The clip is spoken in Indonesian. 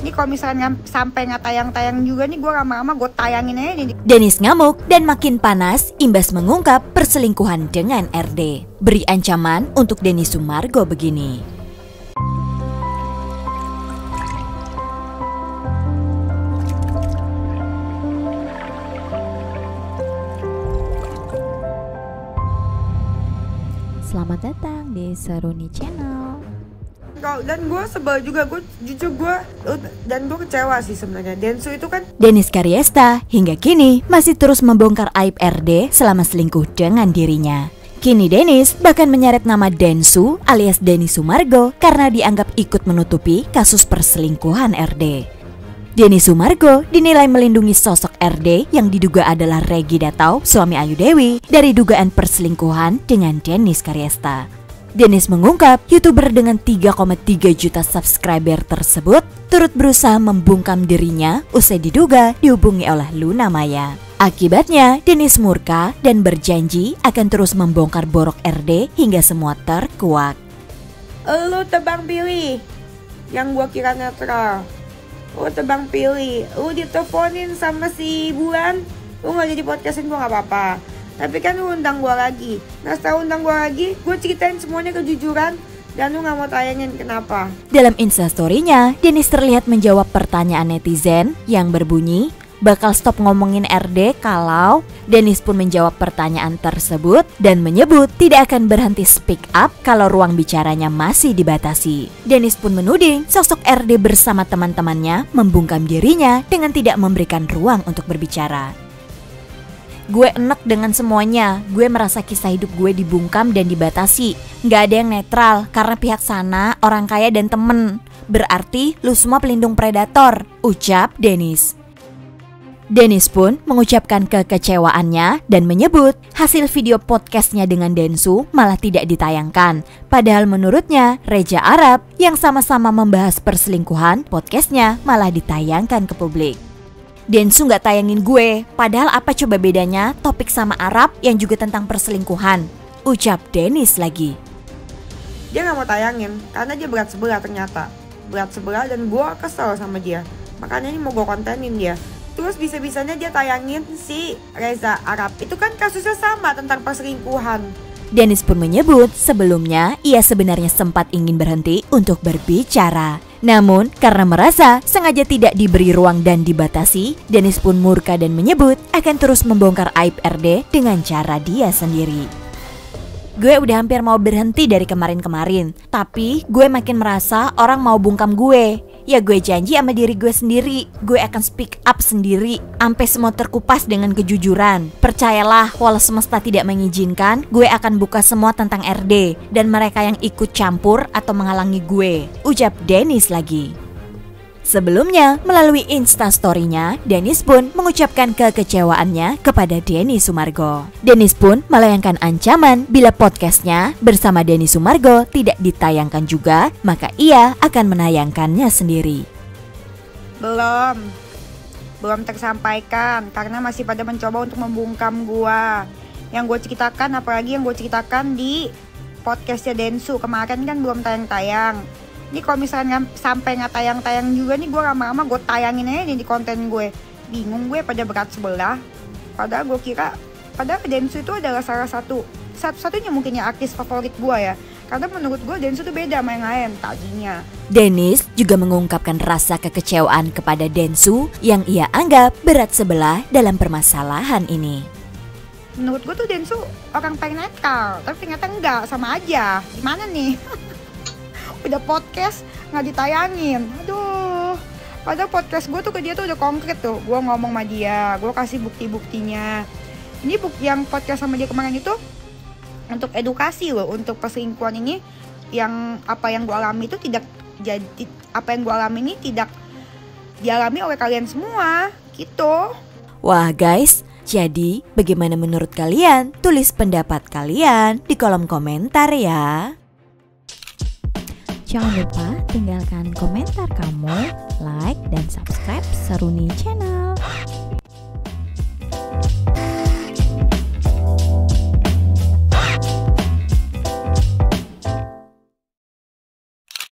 Ini kalau misalnya sampai nggak tayang-tayang juga nih, gue lama-lama gue tayangin aja nih. Dennis ngamuk dan makin panas imbas mengungkap perselingkuhan dengan RD. Beri ancaman untuk Denny Sumargo begini. Selamat datang di Seruni Channel. Dan gue sebel juga, gue kecewa sih sebenarnya. Densu itu kan Dennis Karyesta hingga kini masih terus membongkar aib RD selama selingkuh dengan dirinya. Kini Dennis bahkan menyeret nama Densu alias Denny Sumargo karena dianggap ikut menutupi kasus perselingkuhan RD. Denny Sumargo dinilai melindungi sosok RD yang diduga adalah Regi Datau, suami Ayu Dewi, dari dugaan perselingkuhan dengan Dennis Karyesta. Dennis mengungkap YouTuber dengan 3,3 juta subscriber tersebut turut berusaha membungkam dirinya usai diduga dihubungi oleh Luna Maya. Akibatnya Dennis murka dan berjanji akan terus membongkar borok RD hingga semua terkuak. Lu tebang pilih yang gua kira netral. Lu tebang pilih, lu diteleponin sama si Bulan, lu gak jadi podcastin gua gak apa-apa. Tapi kan lu undang gua lagi. Nah setelah undang gua lagi, gua ceritain semuanya kejujuran dan lu gak mau tayangin, kenapa? Dalam instastory-nya, Dennis terlihat menjawab pertanyaan netizen yang berbunyi, bakal stop ngomongin RD kalau Dennis pun menjawab pertanyaan tersebut dan menyebut tidak akan berhenti speak up kalau ruang bicaranya masih dibatasi. Dennis pun menuding sosok RD bersama teman-temannya membungkam dirinya dengan tidak memberikan ruang untuk berbicara. Gue enek dengan semuanya, gue merasa kisah hidup gue dibungkam dan dibatasi. Gak ada yang netral karena pihak sana orang kaya dan temen. Berarti lu semua pelindung predator, ucap Dennis. Dennis pun mengucapkan kekecewaannya dan menyebut hasil video podcastnya dengan Densu malah tidak ditayangkan. Padahal menurutnya Reza Arab yang sama-sama membahas perselingkuhan, podcastnya malah ditayangkan ke publik. Densu gak tayangin gue, padahal apa coba bedanya topik sama Arab yang juga tentang perselingkuhan, ucap Dennis lagi. Dia gak mau tayangin karena dia berat sebelah ternyata. Berat sebelah dan gue kesel sama dia. Makanya ini mau gue kontenin dia. Terus bisa-bisanya dia tayangin si Reza Arab. Itu kan kasusnya sama tentang perselingkuhan. Dennis pun menyebut sebelumnya ia sebenarnya sempat ingin berhenti untuk berbicara. Namun karena merasa sengaja tidak diberi ruang dan dibatasi, Dennis pun murka dan menyebut akan terus membongkar aib RD dengan cara dia sendiri. Gue udah hampir mau berhenti dari kemarin-kemarin, tapi gue makin merasa orang mau bungkam gue. Ya gue janji sama diri gue sendiri, gue akan speak up sendiri, sampai semua terkupas dengan kejujuran. Percayalah, walau semesta tidak mengizinkan, gue akan buka semua tentang RD dan mereka yang ikut campur atau menghalangi gue, ucap Dennis lagi. Sebelumnya, melalui instastory-nya, Dennis pun mengucapkan kekecewaannya kepada Denny Sumargo. Dennis pun melayangkan ancaman bila podcastnya bersama Denny Sumargo tidak ditayangkan juga, maka ia akan menayangkannya sendiri. Belum tersampaikan karena masih pada mencoba untuk membungkam gua. Yang gue ceritakan, apalagi yang gue ceritakan di podcastnya Densu kemarin kan belum tayang-tayang. Ini kalau misalnya sampai nggak tayang-tayang juga nih, gue lama-lama gue tayangin aja nih di konten gue. Bingung gue pada berat sebelah. Padahal Densu itu adalah satu-satunya mungkin ya artis favorit gue ya. Karena menurut gue Densu itu beda sama yang lain tadinya. Dennis juga mengungkapkan rasa kekecewaan kepada Densu yang ia anggap berat sebelah dalam permasalahan ini. Menurut gue tuh Densu orang paling netral, tapi ternyata enggak, sama aja. Gimana nih? Udah podcast nggak ditayangin, aduh. Padahal podcast gue tuh ke dia tuh udah konkret tuh. Gue ngomong sama dia, gue kasih bukti-buktinya. Ini yang podcast sama dia kemarin itu untuk edukasi loh, untuk perselingkuhan ini. Apa yang gue alami itu tidak dialami oleh kalian semua, gitu. Wah guys, jadi bagaimana menurut kalian? Tulis pendapat kalian di kolom komentar ya. Jangan lupa tinggalkan komentar kamu, like, dan subscribe Seruni Channel.